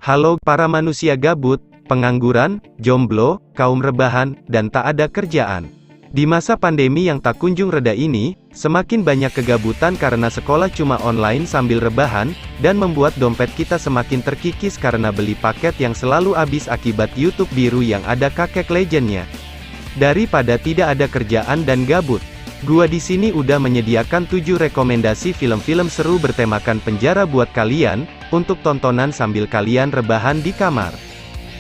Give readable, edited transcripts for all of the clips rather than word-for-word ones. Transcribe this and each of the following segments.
Halo para manusia gabut, pengangguran, jomblo, kaum rebahan, dan tak ada kerjaan. Di masa pandemi yang tak kunjung reda ini, semakin banyak kegabutan karena sekolah cuma online sambil rebahan, dan membuat dompet kita semakin terkikis karena beli paket yang selalu habis akibat YouTube biru yang ada kakek legendnya. Daripada tidak ada kerjaan dan gabut, gua di sini udah menyediakan 7 rekomendasi film-film seru bertemakan penjara buat kalian, untuk tontonan sambil kalian rebahan di kamar.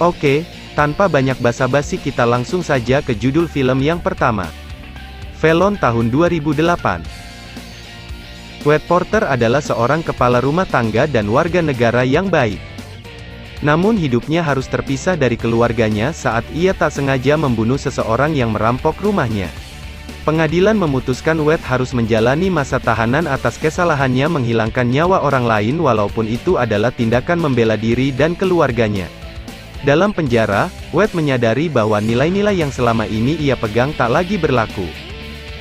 Oke, tanpa banyak basa-basi kita langsung saja ke judul film yang pertama. Felon tahun 2008. Wade Porter adalah seorang kepala rumah tangga dan warga negara yang baik. Namun hidupnya harus terpisah dari keluarganya saat ia tak sengaja membunuh seseorang yang merampok rumahnya. Pengadilan memutuskan Wade harus menjalani masa tahanan atas kesalahannya menghilangkan nyawa orang lain walaupun itu adalah tindakan membela diri dan keluarganya. Dalam penjara, Wade menyadari bahwa nilai-nilai yang selama ini ia pegang tak lagi berlaku.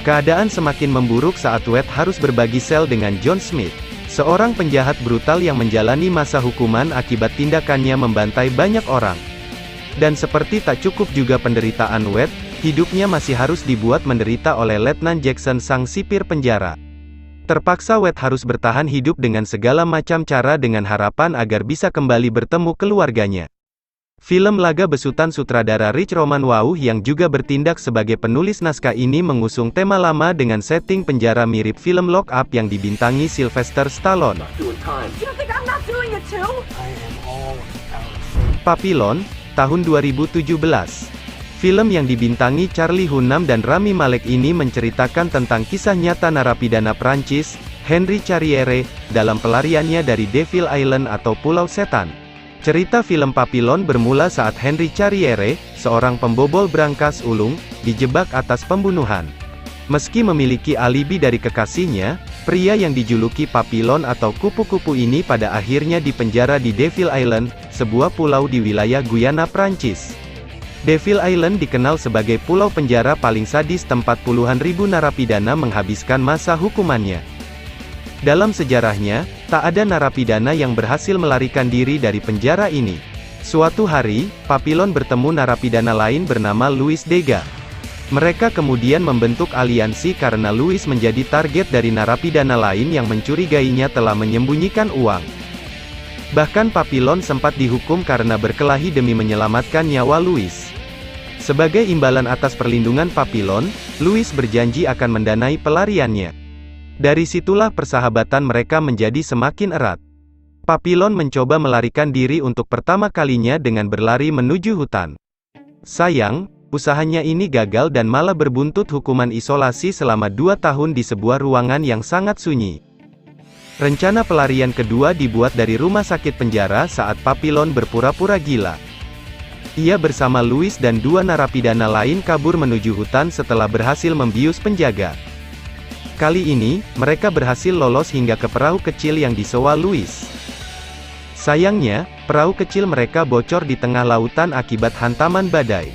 Keadaan semakin memburuk saat Wade harus berbagi sel dengan John Smith, seorang penjahat brutal yang menjalani masa hukuman akibat tindakannya membantai banyak orang. Dan seperti tak cukup juga penderitaan Wade, hidupnya masih harus dibuat menderita oleh Letnan Jackson sang sipir penjara. Terpaksa Wade harus bertahan hidup dengan segala macam cara dengan harapan agar bisa kembali bertemu keluarganya. Film laga besutan sutradara Rich Roman Wauh yang juga bertindak sebagai penulis naskah ini mengusung tema lama dengan setting penjara mirip film Lock Up yang dibintangi Sylvester Stallone. Papillon, tahun 2017. Film yang dibintangi Charlie Hunnam dan Rami Malek ini menceritakan tentang kisah nyata narapidana Prancis, Henry Charriere, dalam pelariannya dari Devil Island atau Pulau Setan. Cerita film Papillon bermula saat Henry Charriere, seorang pembobol brankas ulung, dijebak atas pembunuhan. Meski memiliki alibi dari kekasihnya, pria yang dijuluki Papillon atau kupu-kupu ini pada akhirnya dipenjara di Devil Island, sebuah pulau di wilayah Guyana, Prancis. Devil Island dikenal sebagai pulau penjara paling sadis tempat puluhan ribu narapidana menghabiskan masa hukumannya. Dalam sejarahnya, tak ada narapidana yang berhasil melarikan diri dari penjara ini. Suatu hari, Papillon bertemu narapidana lain bernama Louis Degas. Mereka kemudian membentuk aliansi karena Louis menjadi target dari narapidana lain yang mencurigainya telah menyembunyikan uang. Bahkan Papillon sempat dihukum karena berkelahi demi menyelamatkan nyawa Louis. Sebagai imbalan atas perlindungan Papillon, Louis berjanji akan mendanai pelariannya. Dari situlah persahabatan mereka menjadi semakin erat. Papillon mencoba melarikan diri untuk pertama kalinya dengan berlari menuju hutan. Sayang, usahanya ini gagal dan malah berbuntut hukuman isolasi selama 2 tahun di sebuah ruangan yang sangat sunyi. Rencana pelarian kedua dibuat dari rumah sakit penjara saat Papillon berpura-pura gila. Ia bersama Louis dan 2 narapidana lain kabur menuju hutan setelah berhasil membius penjaga. Kali ini, mereka berhasil lolos hingga ke perahu kecil yang disewa Louis. Sayangnya, perahu kecil mereka bocor di tengah lautan akibat hantaman badai.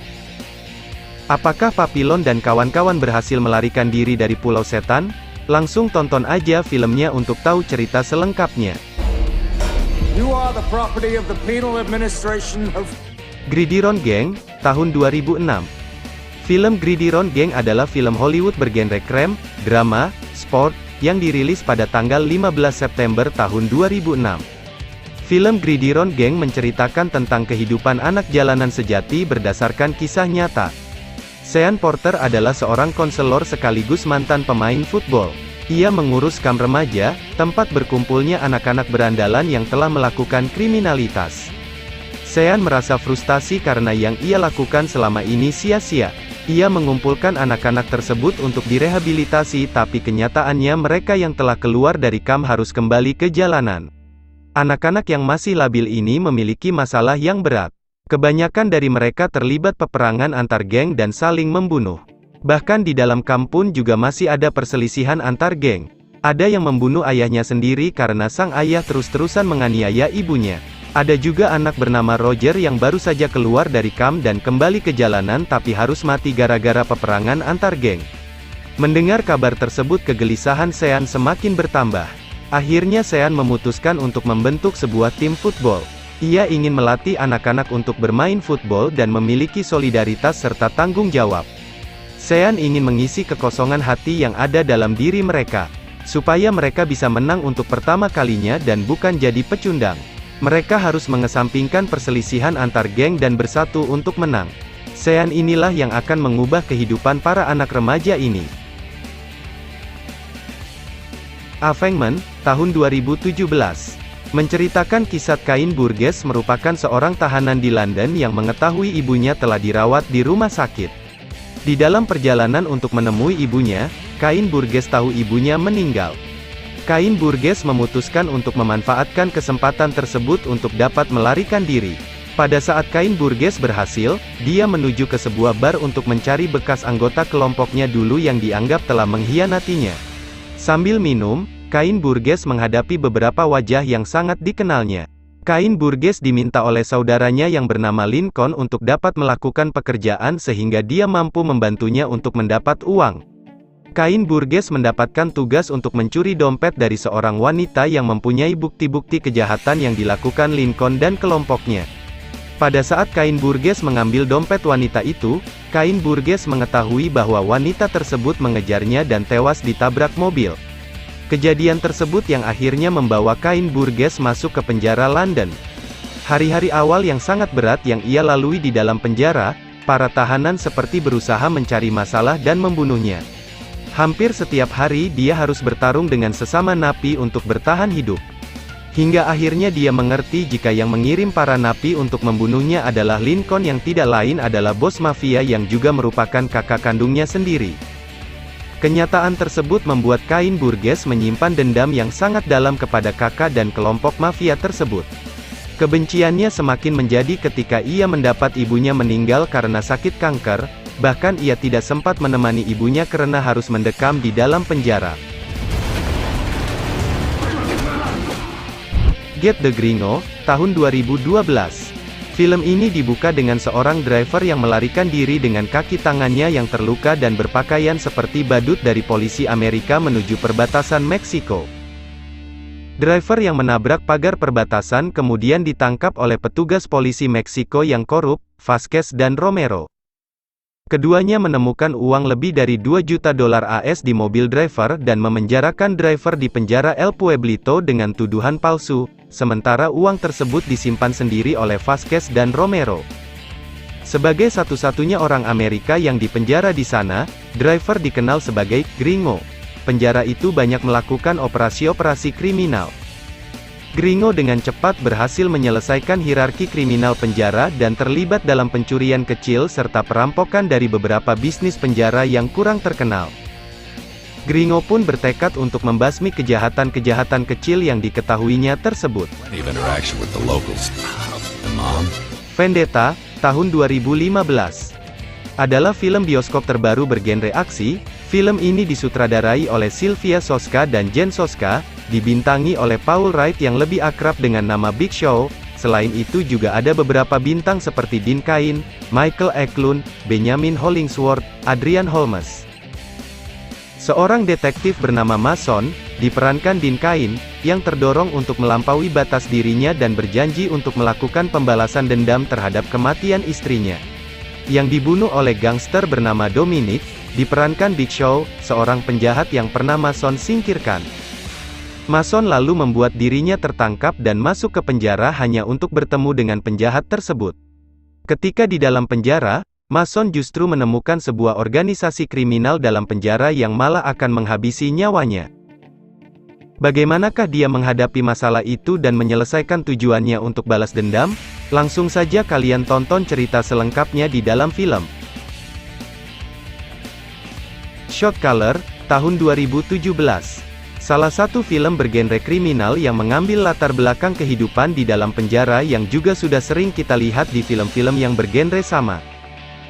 Apakah Papillon dan kawan-kawan berhasil melarikan diri dari Pulau Setan? Langsung tonton aja filmnya untuk tahu cerita selengkapnya. Gridiron Gang, tahun 2006. Film Gridiron Gang adalah film Hollywood bergenre krem, drama, sport, yang dirilis pada tanggal 15 September tahun 2006. Film Gridiron Gang menceritakan tentang kehidupan anak jalanan sejati berdasarkan kisah nyata. Sean Porter adalah seorang konselor sekaligus mantan pemain football. Ia mengurus kamp remaja, tempat berkumpulnya anak-anak berandalan yang telah melakukan kriminalitas. Sean merasa frustasi karena yang ia lakukan selama ini sia-sia. Ia mengumpulkan anak-anak tersebut untuk direhabilitasi tapi kenyataannya mereka yang telah keluar dari kamp harus kembali ke jalanan. Anak-anak yang masih labil ini memiliki masalah yang berat. Kebanyakan dari mereka terlibat peperangan antar geng dan saling membunuh. Bahkan di dalam kamp pun juga masih ada perselisihan antar geng. Ada yang membunuh ayahnya sendiri karena sang ayah terus-terusan menganiaya ibunya. Ada juga anak bernama Roger yang baru saja keluar dari kamp dan kembali ke jalanan tapi harus mati gara-gara peperangan antar geng. Mendengar kabar tersebut kegelisahan Sean semakin bertambah. Akhirnya Sean memutuskan untuk membentuk sebuah tim football. Ia ingin melatih anak-anak untuk bermain football dan memiliki solidaritas serta tanggung jawab. Sean ingin mengisi kekosongan hati yang ada dalam diri mereka, supaya mereka bisa menang untuk pertama kalinya dan bukan jadi pecundang. Mereka harus mengesampingkan perselisihan antar geng dan bersatu untuk menang. Sean inilah yang akan mengubah kehidupan para anak remaja ini. Avengement, tahun 2017. Menceritakan kisah Kain Burgess merupakan seorang tahanan di London yang mengetahui ibunya telah dirawat di rumah sakit. Di dalam perjalanan untuk menemui ibunya, Kain Burgess tahu ibunya meninggal. Kain Burgess memutuskan untuk memanfaatkan kesempatan tersebut untuk dapat melarikan diri. Pada saat Kain Burgess berhasil, dia menuju ke sebuah bar untuk mencari bekas anggota kelompoknya dulu yang dianggap telah mengkhianatinya. Sambil minum, Kain Burgess menghadapi beberapa wajah yang sangat dikenalnya. Kain Burgess diminta oleh saudaranya yang bernama Lincoln untuk dapat melakukan pekerjaan sehingga dia mampu membantunya untuk mendapat uang. Kain Burgess mendapatkan tugas untuk mencuri dompet dari seorang wanita yang mempunyai bukti-bukti kejahatan yang dilakukan Lincoln dan kelompoknya. Pada saat Kain Burgess mengambil dompet wanita itu, Kain Burgess mengetahui bahwa wanita tersebut mengejarnya dan tewas ditabrak mobil. Kejadian tersebut yang akhirnya membawa Kain Burgess masuk ke penjara London. Hari-hari awal yang sangat berat yang ia lalui di dalam penjara, para tahanan seperti berusaha mencari masalah dan membunuhnya. Hampir setiap hari dia harus bertarung dengan sesama napi untuk bertahan hidup. Hingga akhirnya dia mengerti jika yang mengirim para napi untuk membunuhnya adalah Lincoln yang tidak lain adalah bos mafia yang juga merupakan kakak kandungnya sendiri. Kenyataan tersebut membuat Kain Burgess menyimpan dendam yang sangat dalam kepada kakak dan kelompok mafia tersebut. Kebenciannya semakin menjadi ketika ia mendapat ibunya meninggal karena sakit kanker, bahkan ia tidak sempat menemani ibunya karena harus mendekam di dalam penjara. Get the Gringo, tahun 2012. Film ini dibuka dengan seorang driver yang melarikan diri dengan kaki tangannya yang terluka dan berpakaian seperti badut dari polisi Amerika menuju perbatasan Meksiko. Driver yang menabrak pagar perbatasan kemudian ditangkap oleh petugas polisi Meksiko yang korup, Vasquez dan Romero. Keduanya menemukan uang lebih dari 2 juta dolar AS di mobil driver dan memenjarakan driver di penjara El Pueblito dengan tuduhan palsu, sementara uang tersebut disimpan sendiri oleh Vasquez dan Romero. Sebagai satu-satunya orang Amerika yang dipenjara di sana, driver dikenal sebagai Gringo. Penjara itu banyak melakukan operasi-operasi kriminal. Gringo dengan cepat berhasil menyelesaikan hierarki kriminal penjara dan terlibat dalam pencurian kecil serta perampokan dari beberapa bisnis penjara yang kurang terkenal. Gringo pun bertekad untuk membasmi kejahatan-kejahatan kecil yang diketahuinya tersebut. Vendetta, tahun 2015. Adalah film bioskop terbaru bergenre aksi. Film ini disutradarai oleh Sylvia Soska dan Jen Soska, dibintangi oleh Paul Wright yang lebih akrab dengan nama Big Show. Selain itu juga ada beberapa bintang seperti Dean Cain, Michael Eklund, Benjamin Hollingsworth, Adrian Holmes. Seorang detektif bernama Mason, diperankan Dean Cain, yang terdorong untuk melampaui batas dirinya dan berjanji untuk melakukan pembalasan dendam terhadap kematian istrinya, yang dibunuh oleh gangster bernama Dominic, diperankan Big Show, seorang penjahat yang pernah Mason singkirkan. Mason lalu membuat dirinya tertangkap dan masuk ke penjara hanya untuk bertemu dengan penjahat tersebut. Ketika di dalam penjara, Mason justru menemukan sebuah organisasi kriminal dalam penjara yang malah akan menghabisi nyawanya. Bagaimanakah dia menghadapi masalah itu dan menyelesaikan tujuannya untuk balas dendam? Langsung saja kalian tonton cerita selengkapnya di dalam film. Shot Caller, tahun 2017. Salah satu film bergenre kriminal yang mengambil latar belakang kehidupan di dalam penjara yang juga sudah sering kita lihat di film-film yang bergenre sama.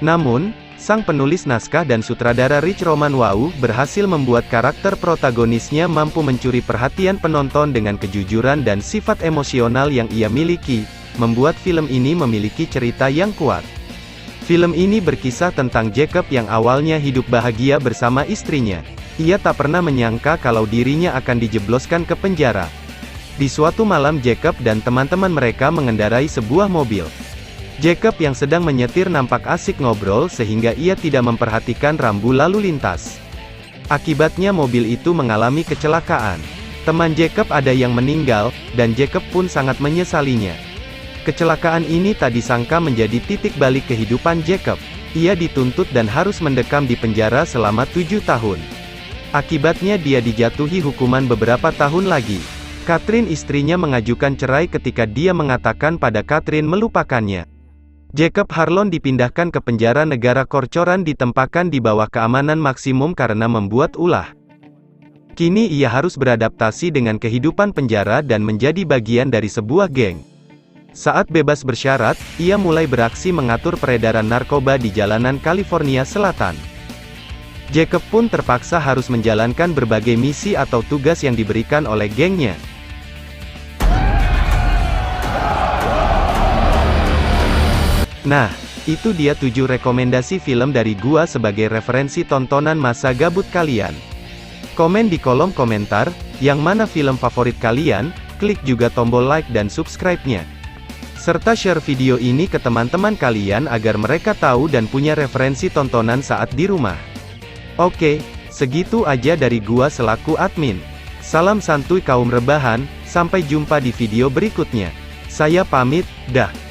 Namun, sang penulis naskah dan sutradara Rich Roman Wau berhasil membuat karakter protagonisnya mampu mencuri perhatian penonton dengan kejujuran dan sifat emosional yang ia miliki, membuat film ini memiliki cerita yang kuat. Film ini berkisah tentang Jacob yang awalnya hidup bahagia bersama istrinya. Ia tak pernah menyangka kalau dirinya akan dijebloskan ke penjara. Di suatu malam Jacob dan teman-teman mereka mengendarai sebuah mobil. Jacob yang sedang menyetir nampak asik ngobrol sehingga ia tidak memperhatikan rambu lalu lintas. Akibatnya mobil itu mengalami kecelakaan. Teman Jacob ada yang meninggal, dan Jacob pun sangat menyesalinya. Kecelakaan ini tak disangka menjadi titik balik kehidupan Jacob. Ia dituntut dan harus mendekam di penjara selama 7 tahun. Akibatnya dia dijatuhi hukuman beberapa tahun lagi. Catherine istrinya mengajukan cerai ketika dia mengatakan pada Catherine melupakannya. Jacob Harlon dipindahkan ke penjara negara Corcoran ditempatkan di bawah keamanan maksimum karena membuat ulah. Kini ia harus beradaptasi dengan kehidupan penjara dan menjadi bagian dari sebuah geng. Saat bebas bersyarat, ia mulai beraksi mengatur peredaran narkoba di jalanan California Selatan. Jacob pun terpaksa harus menjalankan berbagai misi atau tugas yang diberikan oleh gengnya. Nah, itu dia 7 rekomendasi film dari gua sebagai referensi tontonan masa gabut kalian. Komen di kolom komentar, yang mana film favorit kalian, klik juga tombol like dan subscribe-nya. Serta share video ini ke teman-teman kalian agar mereka tahu dan punya referensi tontonan saat di rumah. Oke, segitu aja dari gua selaku admin. Salam santuy kaum rebahan, sampai jumpa di video berikutnya. Saya pamit, dah.